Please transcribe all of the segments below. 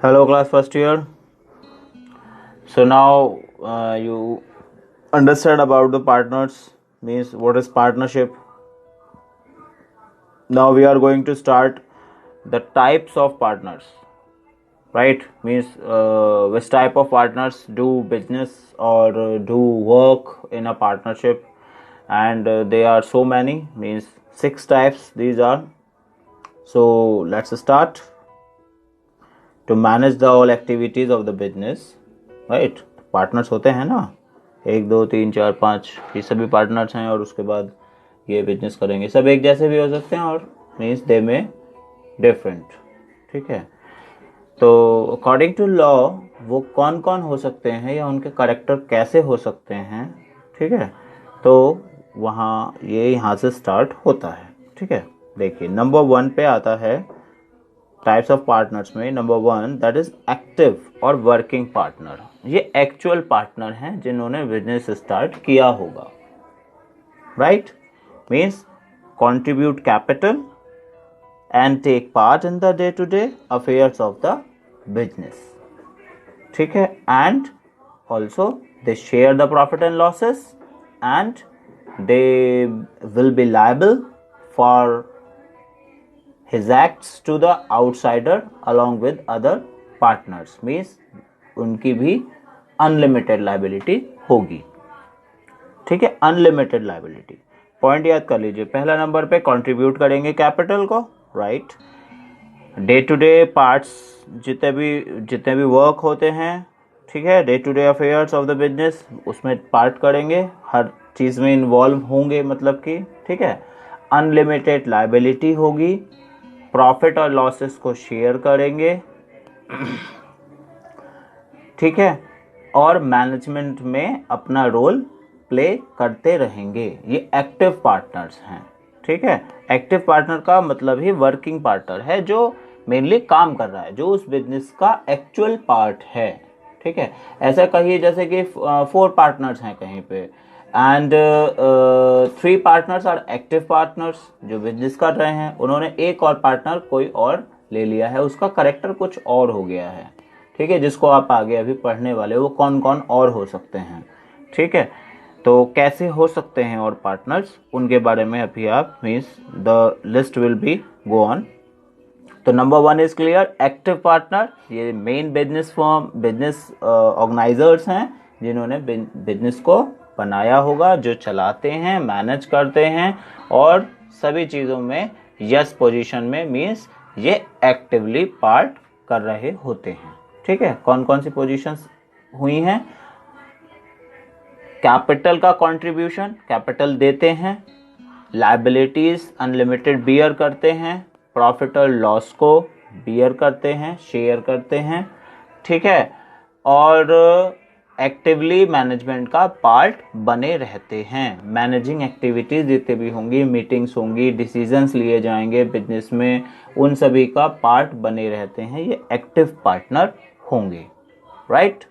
Hello, class first year. So now you understand about the partners, means what is partnership. Now we are going to start the types of partners, right? Means which type of partners do business or do work in a partnership, and there are so many, means 6 types these are. So let's start. To manage the all activities of the business, right? Partners होते हैं ना, 1 2 3 4 5, ये सभी partners हैं और उसके बाद ये बिजनेस करेंगे। सब एक जैसे भी हो सकते हैं और मीन्स दे में डिफरेंट, ठीक है। तो अकॉर्डिंग टू लॉ वो कौन कौन हो सकते हैं या उनके करेक्टर कैसे हो सकते हैं, ठीक है। तो वहाँ ये यहाँ से स्टार्ट होता है, ठीक है। देखिए नंबर 1 पे आता है टाइप्स ऑफ पार्टनर्स में। नंबर 1 दैट इज एक्टिव और वर्किंग पार्टनर। ये एक्चुअल पार्टनर हैं जिन्होंने बिजनेस स्टार्ट किया होगा, right. Means contribute capital and take part in the day to day affairs of the business, ठीक है। And also they share the profit and losses and they will be liable for his acts to the outsider along with other partners, means उनकी भी unlimited liability होगी, ठीक है। Unlimited liability point याद कर लीजिए। पहला नंबर पे कंट्रीब्यूट करेंगे कैपिटल को, right. Day to day parts जितने भी वर्क होते हैं, ठीक है, day to day affairs of the business उसमें पार्ट करेंगे, हर चीज़ में इन्वॉल्व होंगे, मतलब कि, ठीक है। अनलिमिटेड लाइबिलिटी होगी, प्रॉफिट और लॉसेस को शेयर करेंगे, ठीक है। और मैनेजमेंट में अपना रोल प्ले करते रहेंगे। ये एक्टिव पार्टनर्स हैं, ठीक है। एक्टिव पार्टनर का मतलब ही वर्किंग पार्टनर है, जो मेनली काम कर रहा है, जो उस बिजनेस का एक्चुअल पार्ट है, ठीक है। ऐसा कहिए जैसे कि 4 पार्टनर्स हैं कहीं पे and 3 partners are active partners जो बिजनेस कर रहे हैं। उन्होंने एक और पार्टनर कोई और ले लिया है, उसका करेक्टर कुछ और हो गया है, ठीक है, जिसको आप आगे अभी पढ़ने वाले, वो कौन कौन और हो सकते हैं, ठीक है। तो कैसे हो सकते हैं और पार्टनर्स, उनके बारे में अभी आप, means the list will be go on. तो number 1 is clear, active partner. ये main business firm, business organisers हैं जिन्होंने बिजनेस को बनाया होगा, जो चलाते हैं, मैनेज करते हैं और सभी चीज़ों में यस पोजीशन में, मीन्स ये एक्टिवली पार्ट कर रहे होते हैं, ठीक है। कौन कौन सी पोजीशंस हुई हैं? कैपिटल का कंट्रीब्यूशन, कैपिटल देते हैं, लायबिलिटीज अनलिमिटेड बियर करते हैं, प्रॉफिट और लॉस को बियर करते हैं, शेयर करते हैं, ठीक है। और एक्टिवली मैनेजमेंट का पार्ट बने रहते हैं। मैनेजिंग एक्टिविटीज जितने भी होंगी, मीटिंग्स होंगी, डिसीजंस लिए जाएंगे बिजनेस में, उन सभी का पार्ट बने रहते हैं, ये एक्टिव पार्टनर होंगे, राइट।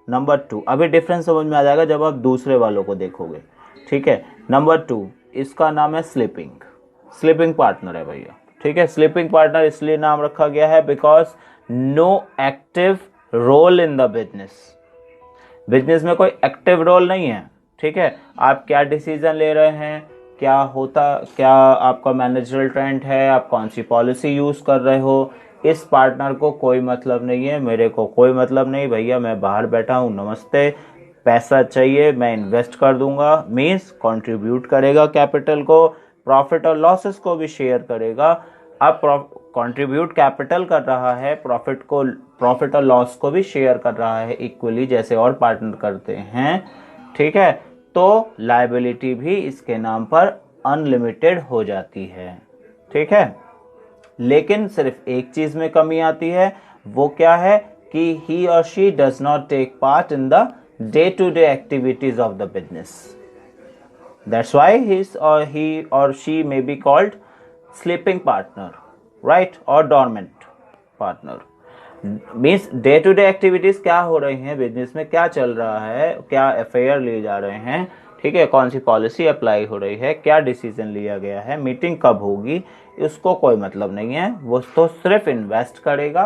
नंबर 2, अभी डिफरेंस समझ में आ जाएगा जब आप दूसरे वालों को देखोगे, ठीक है। नंबर 2 इसका नाम है स्लीपिंग पार्टनर है भैया, ठीक है। स्लीपिंग पार्टनर इसलिए नाम रखा गया है because no active role in the business में कोई एक्टिव रोल नहीं है, ठीक है। आप क्या डिसीजन ले रहे हैं, क्या आपका मैनेजरल ट्रेंड है, आप कौन सी पॉलिसी यूज कर रहे हो, इस पार्टनर को कोई मतलब नहीं है, मेरे को कोई मतलब नहीं भैया, मैं बाहर बैठा हूँ, नमस्ते, पैसा चाहिए मैं इन्वेस्ट कर दूंगा, मीन्स कंट्रीब्यूट करेगा कैपिटल को, प्रॉफिट और लॉसेस को भी शेयर करेगा। अब कंट्रीब्यूट कैपिटल कर रहा है, प्रॉफिट और लॉस को भी शेयर कर रहा है इक्वली, जैसे और पार्टनर करते हैं, ठीक है। तो लायबिलिटी भी इसके नाम पर अनलिमिटेड हो जाती है, ठीक है। लेकिन सिर्फ एक चीज में कमी आती है, वो क्या है कि ही और she does not take part in the day to day activities of the business. That's why he or she may be called sleeping partner, right, or dormant partner. Means day to day activities क्या हो रही हैं business में, क्या चल रहा है, क्या अफेयर लिए जा रहे हैं, ठीक है, कौन सी पॉलिसी अप्लाई हो रही है, क्या डिसीजन लिया गया है, मीटिंग कब होगी, इसको कोई मतलब नहीं है। वो तो सिर्फ इन्वेस्ट करेगा,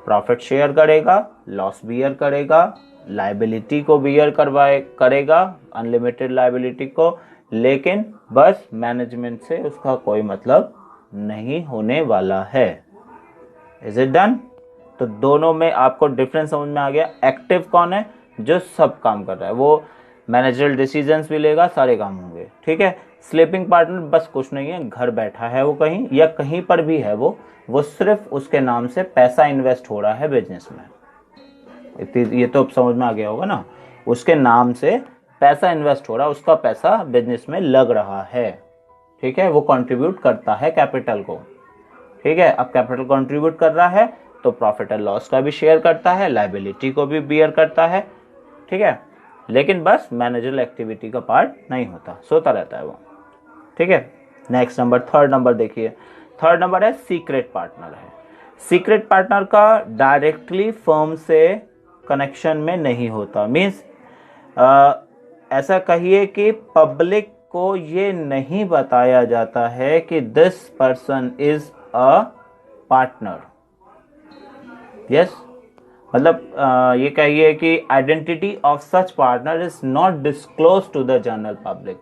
प्रॉफिट शेयर करेगा, लॉस बियर करेगा, लाइबिलिटी को बियर करेगा, अनलिमिटेड लाइबिलिटी को, लेकिन बस मैनेजमेंट से उसका कोई मतलब नहीं होने वाला है। Is it done? तो दोनों में आपको डिफरेंस समझ में आ गया। एक्टिव कौन है? जो सब काम कर रहा है, वो मैनेजरल डिसीजंस भी लेगा, सारे काम होंगे, ठीक है। स्लीपिंग पार्टनर बस कुछ नहीं है, घर बैठा है वो कहीं, या कहीं पर भी है वो सिर्फ उसके नाम से पैसा इन्वेस्ट हो रहा है बिजनेस में। ये तो समझ में आ गया होगा ना, उसके नाम से पैसा इन्वेस्ट हो रहा है, उसका पैसा बिजनेस में लग रहा है, ठीक है। वो कंट्रीब्यूट करता है कैपिटल को, ठीक है। अब कैपिटल कंट्रीब्यूट कर रहा है तो प्रॉफिट एंड लॉस का भी शेयर करता है, लाइबिलिटी को भी बियर करता है, ठीक है। लेकिन बस मैनेजरल एक्टिविटी का पार्ट नहीं होता, सोता रहता है वो, ठीक है। नेक्स्ट नंबर, थर्ड नंबर देखिए। थर्ड नंबर है सीक्रेट पार्टनर है। सीक्रेट पार्टनर का डायरेक्टली फर्म से कनेक्शन में नहीं होता। मीन्स ऐसा कहिए कि पब्लिक को ये नहीं बताया जाता है कि this person is a partner. Yes, मतलब ये कहिए कि identity of such partner is not disclose to the general public.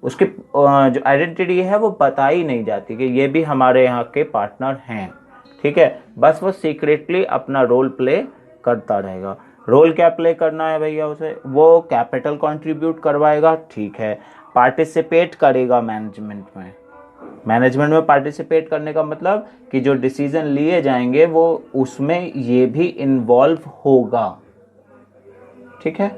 उसकी जो आइडेंटिटी है वो बताई नहीं जाती कि ये भी हमारे यहाँ के पार्टनर हैं, ठीक है। बस वो सीक्रेटली अपना रोल प्ले करता रहेगा। रोल क्या प्ले करना है भैया उसे? वो कैपिटल कंट्रीब्यूट करवाएगा, ठीक है। पार्टिसिपेट करेगा मैनेजमेंट में पार्टिसिपेट करने का मतलब कि जो डिसीजन लिए जाएंगे वो उसमें ये भी इन्वॉल्व होगा, ठीक है।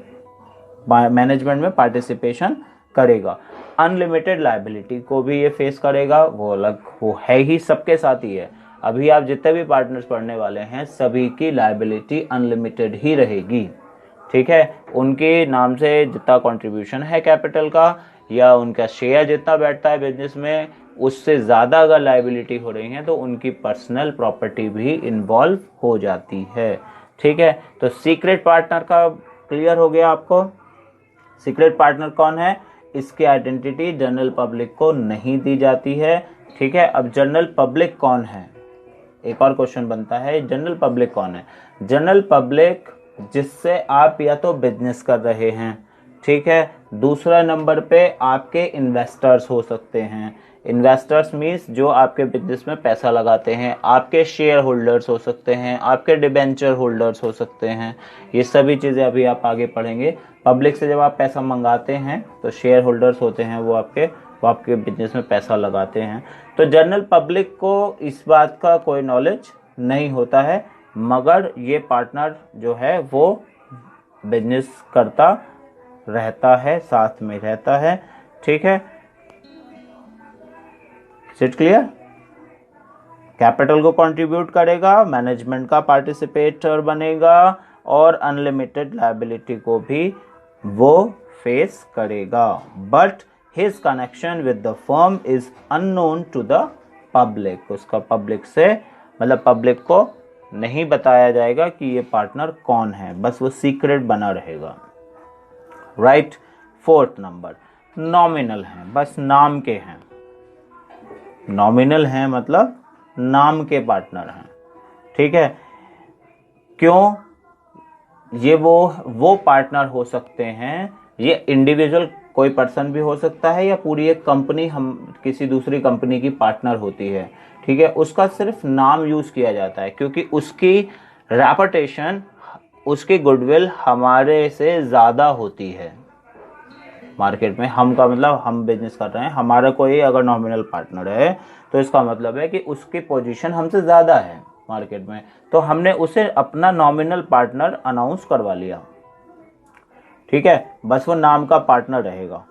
मैनेजमेंट में पार्टिसिपेशन करेगा। अनलिमिटेड लायबिलिटी को भी ये फेस करेगा, वो अलग, वो है ही सबके साथ ही है। अभी आप जितने भी पार्टनर्स पढ़ने वाले हैं सभी की लायबिलिटी अनलिमिटेड ही रहेगी, ठीक है। उनके नाम से जितना कंट्रीब्यूशन है कैपिटल का या उनका शेयर जितना बैठता है बिजनेस में, उससे ज़्यादा अगर लायबिलिटी हो रही है तो उनकी पर्सनल प्रॉपर्टी भी इन्वॉल्व हो जाती है, ठीक है। तो सीक्रेट पार्टनर का क्लियर हो गया आपको। सीक्रेट पार्टनर कौन है? इसकी आइडेंटिटी जनरल पब्लिक को नहीं दी जाती है, ठीक है। अब जनरल पब्लिक कौन है? एक और क्वेश्चन बनता है, जनरल पब्लिक कौन है? जनरल पब्लिक जिससे आप या तो बिजनेस कर रहे हैं, ठीक है। दूसरा नंबर पे आपके इन्वेस्टर्स हो सकते हैं। इन्वेस्टर्स मीन्स जो आपके बिजनेस में पैसा लगाते हैं, आपके शेयर होल्डर्स हो सकते हैं, आपके डिबेंचर होल्डर्स हो सकते हैं। ये सभी चीज़ें अभी आप आगे पढ़ेंगे। पब्लिक से जब आप पैसा मंगाते हैं तो शेयर होल्डर्स होते हैं, वो आपके बिजनेस में पैसा लगाते हैं। तो जनरल पब्लिक को इस बात का कोई नॉलेज नहीं होता है, मगर ये पार्टनर जो है वो बिजनेस करता रहता है, साथ में रहता है, ठीक है। It clear? कैपिटल को कंट्रीब्यूट करेगा, मैनेजमेंट का पार्टिसिपेटर बनेगा और अनलिमिटेड लायबिलिटी को भी वो फेस करेगा। But his connection with the firm is unknown to the public. उसका पब्लिक से मतलब पब्लिक को नहीं बताया जाएगा कि ये पार्टनर कौन है, बस वो सीक्रेट बना रहेगा, राइट। फोर्थ नंबर, नॉमिनल हैं, बस नाम के हैं। नॉमिनल हैं मतलब नाम के पार्टनर हैं, ठीक है। क्यों? ये वो पार्टनर हो सकते हैं, ये इंडिविजुअल कोई पर्सन भी हो सकता है या पूरी एक कंपनी हम किसी दूसरी कंपनी की पार्टनर होती है, ठीक है। उसका सिर्फ नाम यूज किया जाता है क्योंकि उसकी रेपुटेशन, उसकी गुडविल हमारे से ज़्यादा होती है मार्केट में। हम का मतलब हम बिजनेस कर रहे हैं, हमारा कोई अगर नॉमिनल पार्टनर है तो इसका मतलब है कि उसकी पोजीशन हमसे ज़्यादा है मार्केट में, तो हमने उसे अपना नॉमिनल पार्टनर अनाउंस करवा लिया, ठीक है। बस वो नाम का पार्टनर रहेगा,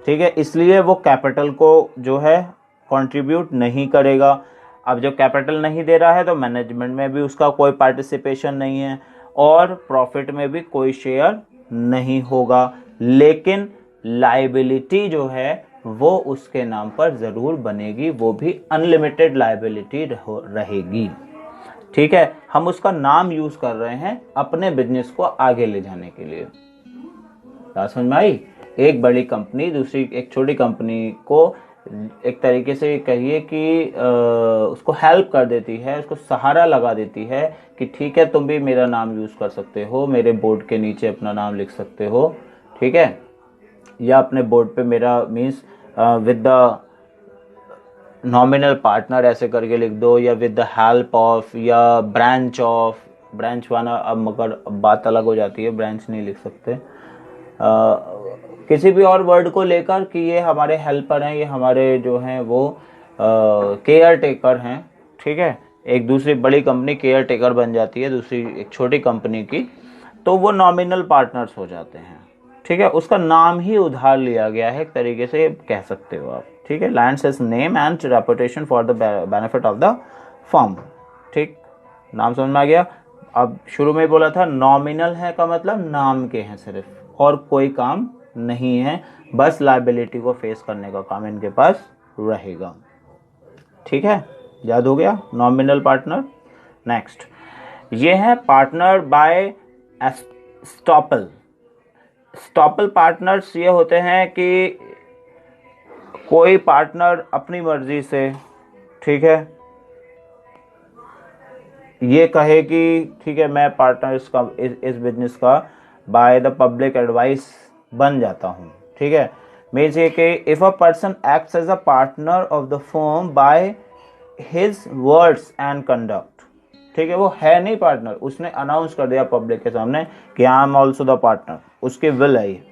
ठीक है। इसलिए वो कैपिटल को जो है कंट्रीब्यूट नहीं करेगा। अब जब कैपिटल नहीं दे रहा है तो मैनेजमेंट में भी उसका कोई पार्टिसिपेशन नहीं है और प्रॉफिट में भी कोई शेयर नहीं होगा, लेकिन लायबिलिटी जो है वो उसके नाम पर ज़रूर बनेगी, वो भी अनलिमिटेड लायबिलिटी रहेगी, ठीक है। हम उसका नाम यूज कर रहे हैं अपने बिजनेस को आगे ले जाने के लिए। समझ में आई? एक बड़ी कंपनी दूसरी एक छोटी कंपनी को एक तरीके से कहिए कि उसको हेल्प कर देती है, उसको सहारा लगा देती है कि ठीक है तुम भी मेरा नाम यूज़ कर सकते हो, मेरे बोर्ड के नीचे अपना नाम लिख सकते हो, ठीक है, या अपने बोर्ड पे मेरा means with the nominal partner ऐसे करके लिख दो, या विद द हेल्प ऑफ, या ब्रांच ऑफ, ब्रांच वाला अब मगर अब बात अलग हो जाती है, ब्रांच नहीं लिख सकते, किसी भी और वर्ड को लेकर कि ये हमारे हेल्पर हैं, ये हमारे जो हैं वो केयर टेकर हैं, ठीक है। एक दूसरी बड़ी कंपनी केयर टेकर बन जाती है दूसरी एक छोटी कंपनी की, तो वो नॉमिनल पार्टनर्स हो जाते हैं, ठीक है। उसका नाम ही उधार लिया गया है एक तरीके से कह सकते हो आप, ठीक है। Lands his name and reputation for the benefit of the firm, ठीक, नाम समझ में आ गया। अब शुरू में बोला था नॉमिनल है का मतलब नाम के हैं सिर्फ, और कोई काम नहीं है, बस लायबिलिटी को फेस करने का काम इनके पास रहेगा, ठीक है, याद हो गया नॉमिनल पार्टनर। नेक्स्ट ये है partner by estoppel. Estoppel partners ये होते हैं कि कोई पार्टनर अपनी मर्जी से, ठीक है, ये कहे कि ठीक है मैं पार्टनर इसका इस बिजनेस का बाय द पब्लिक एडवाइस बन जाता हूँ, ठीक है। मीन्स ये कि if a person acts as a partner of the firm by his words and conduct, ठीक है, वो है नहीं पार्टनर, उसने अनाउंस कर दिया पब्लिक के सामने कि आई एम ऑल्सो द पार्टनर, उसकी विल है ये,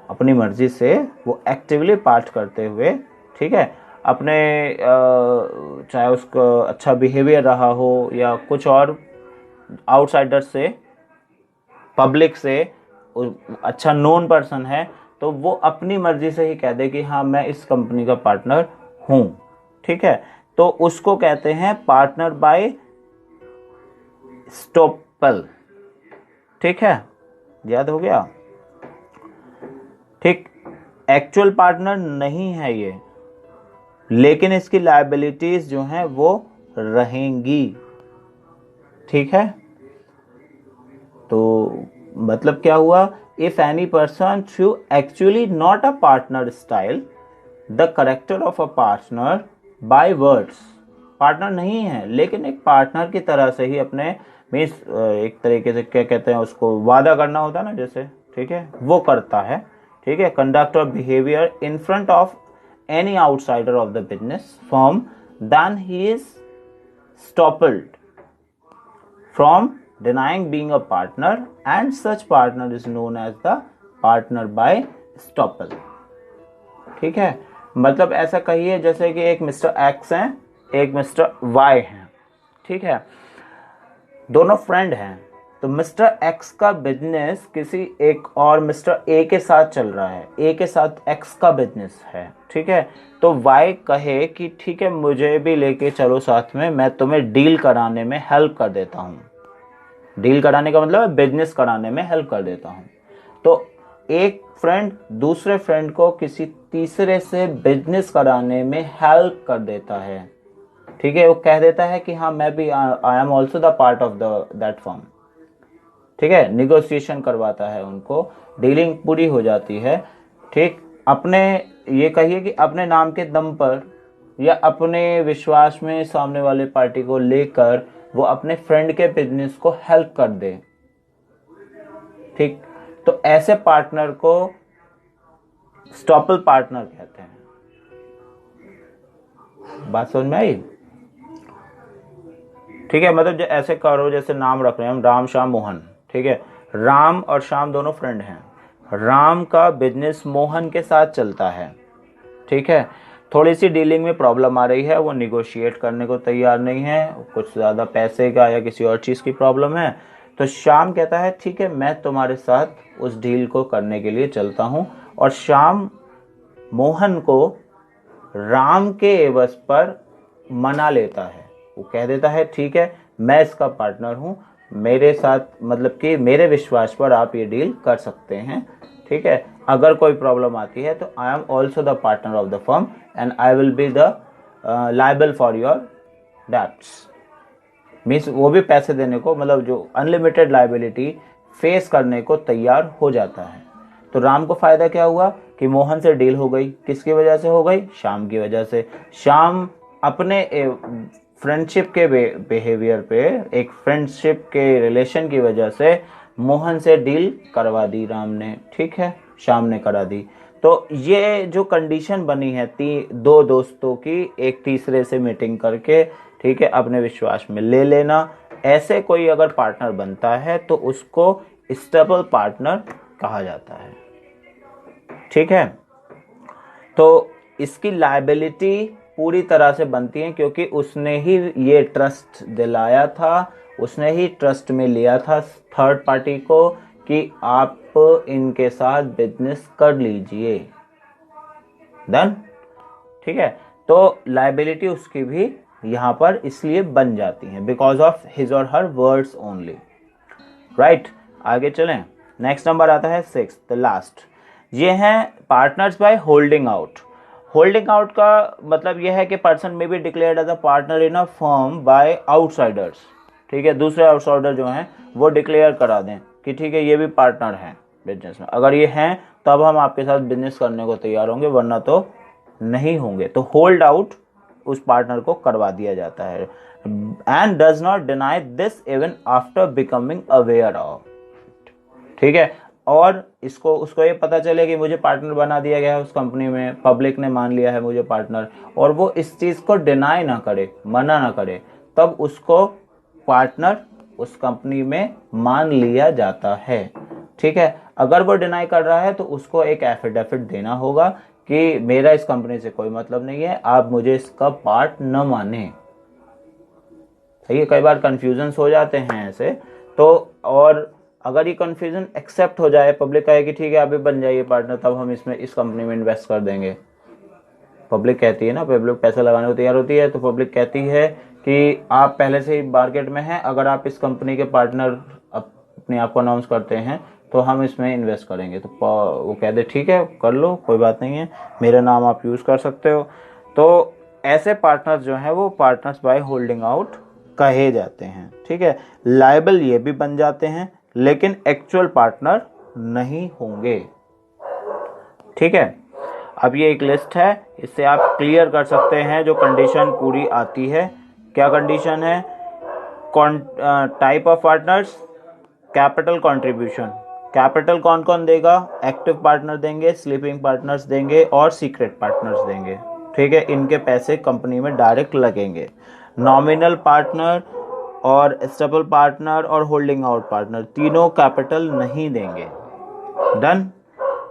अपनी मर्जी से वो एक्टिवली पार्ट करते हुए, ठीक है, अपने चाहे उसका अच्छा बिहेवियर रहा हो या कुछ और आउटसाइडर से, पब्लिक से अच्छा नोन पर्सन है, तो वो अपनी मर्जी से ही कह दे कि हाँ मैं इस कंपनी का पार्टनर हूँ, ठीक है, तो उसको कहते हैं पार्टनर बाय स्टॉपल, ठीक है, याद हो गया, ठीक। एक्चुअल पार्टनर नहीं है ये, लेकिन इसकी लायबिलिटीज जो हैं वो रहेंगी, ठीक है। तो मतलब क्या हुआ, if any person through actually not a partner style the character of a partner by words, partner नहीं है लेकिन एक पार्टनर की तरह से ही अपने मीन्स एक तरीके से क्या कहते हैं उसको, वादा करना होता है ना जैसे, ठीक है, वो करता है, ठीक है, कंडक्ट और behaviour in front of any outsider of the business firm, then he is stoppled from denying being a partner, and such partner is known as the partner by stopple, ठीक है। मतलब ऐसा कहिए जैसे कि एक मिस्टर एक्स हैं एक मिस्टर वाई हैं, ठीक है, दोनों फ्रेंड हैं, तो मिस्टर एक्स का बिजनेस किसी एक और मिस्टर ए के साथ चल रहा है, ए के साथ एक्स का बिजनेस है, ठीक है, तो वाई कहे कि ठीक है मुझे भी लेके चलो साथ में, मैं तुम्हें डील कराने में हेल्प कर देता हूँ, डील कराने का मतलब बिजनेस कराने में हेल्प कर देता हूँ। तो एक फ्रेंड दूसरे फ्रेंड को किसी तीसरे से बिजनेस कराने में हेल्प कर देता है, ठीक है, वो कह देता है कि हाँ मैं भी आई am also the part of that firm, ठीक है, निगोशिएशन करवाता है उनको, डीलिंग पूरी हो जाती है, ठीक, अपने ये कहिए कि अपने नाम के दम पर या अपने विश्वास में सामने वाले पार्टी को लेकर वो अपने फ्रेंड के बिजनेस को हेल्प कर दे, ठीक, तो ऐसे पार्टनर को स्टॉपल पार्टनर कहते हैं। बात समझ में आई, ठीक है, मतलब ऐसे करो जैसे नाम रख रहे हैं हम राम श्याम मोहन, ठीक है, राम और श्याम दोनों फ्रेंड हैं, राम का बिजनेस मोहन के साथ चलता है, ठीक है, थोड़ी सी डीलिंग में प्रॉब्लम आ रही है, वो निगोशिएट करने को तैयार नहीं है, कुछ ज़्यादा पैसे का या किसी और चीज़ की प्रॉब्लम है, तो श्याम कहता है ठीक है मैं तुम्हारे साथ उस डील को करने के लिए चलता हूँ, और श्याम मोहन को राम के एवज पर मना लेता है, वो कह देता है ठीक है मैं इसका पार्टनर हूँ, मेरे साथ मतलब कि मेरे विश्वास पर आप ये डील कर सकते हैं, ठीक है, अगर कोई प्रॉब्लम आती है तो I am also the partner of the firm and I will be the liable for your debts, means वो भी पैसे देने को मतलब जो अनलिमिटेड लायबिलिटी फेस करने को तैयार हो जाता है। तो राम को फायदा क्या हुआ कि मोहन से डील हो गई। किसकी वजह से हो गई? श्याम की वजह से। श्याम अपने फ्रेंडशिप के बिहेवियर पे, एक फ्रेंडशिप के रिलेशन की वजह से मोहन से डील करवा दी राम ने, ठीक है, श्याम ने करा दी। तो ये जो कंडीशन बनी है दो दोस्तों की, एक तीसरे से मीटिंग करके, ठीक है, अपने विश्वास में ले लेना, ऐसे कोई अगर पार्टनर बनता है तो उसको स्टेबल पार्टनर कहा जाता है, ठीक है। तो इसकी लायबिलिटी पूरी तरह से बनती है क्योंकि उसने ही ये ट्रस्ट दिलाया था, उसने ही ट्रस्ट में लिया था थर्ड पार्टी को कि आप इनके साथ बिजनेस कर लीजिए, डन, ठीक है। तो लायबिलिटी उसकी भी यहां पर इसलिए बन जाती है बिकॉज ऑफ हिज और हर वर्ड्स ओनली, राइट। आगे चलें, नेक्स्ट नंबर आता है 6, द लास्ट। ये है partners by holding out. Holding out का मतलब यह है कि person may be declared as a partner in a firm by outsiders, ठीक है, दूसरे आउटसाइडर जो हैं वो डिक्लेयर करा दें कि ठीक है ये भी पार्टनर हैं बिजनेस में, अगर ये हैं तब हम आपके साथ बिजनेस करने को तैयार होंगे, वरना तो नहीं होंगे। तो होल्ड आउट उस पार्टनर को करवा दिया जाता है। And does not deny this even after becoming aware of, ठीक है। और उसको ये पता चले कि मुझे पार्टनर बना दिया गया है उस कंपनी में, पब्लिक ने मान लिया है मुझे पार्टनर, और वो इस चीज को डिनाई ना करे, मना ना करे, तब उसको पार्टनर उस कंपनी में मान लिया जाता है, ठीक है। अगर वो डिनाई कर रहा है तो उसको एक एफिडेविट देना होगा कि मेरा इस कंपनी से कोई मतलब नहीं है, आप मुझे इसका पार्ट न माने, सही है। कई बार कंफ्यूजन हो जाते हैं ऐसे, तो और अगर ये कंफ्यूजन एक्सेप्ट हो जाए, पब्लिक कहे कि ठीक है आप भी बन जाइए पार्टनर, तब हम इसमें इस कंपनी में इन्वेस्ट कर देंगे। पब्लिक कहती है ना, पब्लिक पैसा लगाने को तैयार होती है, तो पब्लिक कहती है कि आप पहले से ही मार्केट में हैं, अगर आप इस कंपनी के पार्टनर अपने आप को अनाउंस करते हैं तो हम इसमें इन्वेस्ट करेंगे। तो वो कह दे ठीक है कर लो, कोई बात नहीं है, मेरा नाम आप यूज़ कर सकते हो। तो ऐसे पार्टनर्स जो हैं वो पार्टनर्स बाय होल्डिंग आउट कहे जाते हैं, ठीक है। लायबल ये भी बन जाते हैं लेकिन एक्चुअल पार्टनर नहीं होंगे, ठीक है। अब ये एक लिस्ट है, इससे आप क्लियर कर सकते हैं जो कंडीशन पूरी आती है। क्या कंडीशन है? Type of partners, capital contribution. Capital कौन कौन देगा? एक्टिव पार्टनर देंगे, स्लीपिंग पार्टनर्स देंगे और सीक्रेट पार्टनर्स देंगे, ठीक है। इनके पैसे कंपनी में डायरेक्ट लगेंगे। नॉमिनल पार्टनर और स्टेबल पार्टनर और होल्डिंग आउट पार्टनर तीनों कैपिटल नहीं देंगे, डन।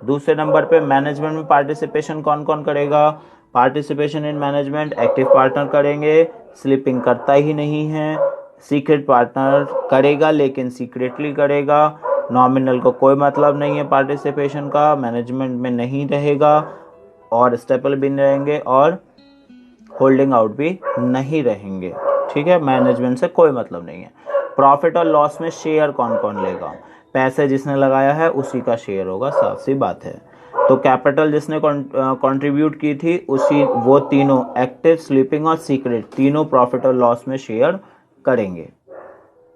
दूसरे नंबर पे मैनेजमेंट में पार्टिसिपेशन कौन कौन करेगा? Participation in management active partner करेंगे, स्लीपिंग करता ही नहीं है, सीक्रेट पार्टनर करेगा लेकिन सीक्रेटली करेगा, नॉमिनल को कोई मतलब नहीं है पार्टिसिपेशन का, मैनेजमेंट में नहीं रहेगा, और स्टेबल भी नहीं रहेंगे और होल्डिंग आउट भी नहीं रहेंगे, ठीक है। मैनेजमेंट से कोई मतलब नहीं है। प्रॉफिट और लॉस में शेयर कौन कौन लेगा? पैसे जिसने लगाया है उसी का शेयर होगा, साफ सी बात है। तो कैपिटल जिसने कंट्रीब्यूट की थी उसी, वो तीनों एक्टिव, स्लीपिंग और सीक्रेट तीनों प्रॉफिट और लॉस में शेयर करेंगे,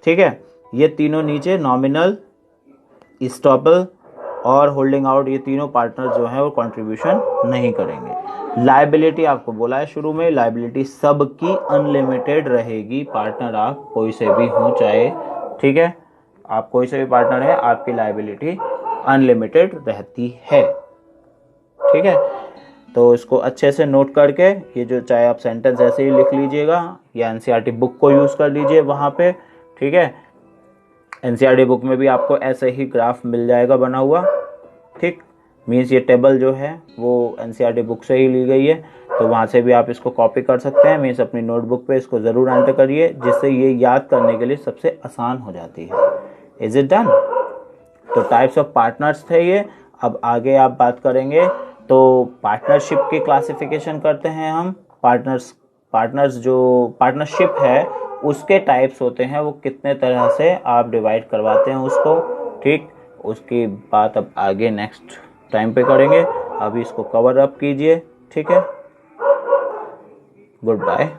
ठीक है। ये तीनों नीचे नॉमिनल, स्टेबल और होल्डिंग आउट, ये तीनों पार्टनर जो है वो कंट्रीब्यूशन नहीं करेंगे। लायबिलिटी आपको बोला है शुरू में, लायबिलिटी सबकी अनलिमिटेड रहेगी, पार्टनर आप कोई से भी हो चाहे, ठीक है, आप कोई से भी पार्टनर है, आपकी लायबिलिटी अनलिमिटेड रहती है, ठीक है। तो इसको अच्छे से नोट करके, ये जो चाहे आप सेंटेंस ऐसे ही लिख लीजिएगा या एनसीईआरटी बुक को यूज कर लीजिए वहां पे, ठीक है। एनसीईआरटी बुक में भी आपको ऐसे ही ग्राफ मिल जाएगा बना हुआ, ठीक। मीन्स ये टेबल जो है वो एनसीईआरटी बुक से ही ली गई है, तो वहाँ से भी आप इसको कॉपी कर सकते हैं। मीन्स अपनी नोटबुक पे इसको ज़रूर एंटर करिए, जिससे ये याद करने के लिए सबसे आसान हो जाती है। Is it done? तो टाइप्स ऑफ पार्टनर्स थे ये। अब आगे आप बात करेंगे तो पार्टनरशिप की क्लासिफिकेशन करते हैं हम। पार्टनर्स जो पार्टनरशिप है उसके टाइप्स होते हैं, वो कितने तरह से आप डिवाइड करवाते हैं उसको, ठीक। उसकी बात अब आगे नेक्स्ट टाइम पे करेंगे, अभी इसको कवर अप कीजिए, ठीक है। Good bye.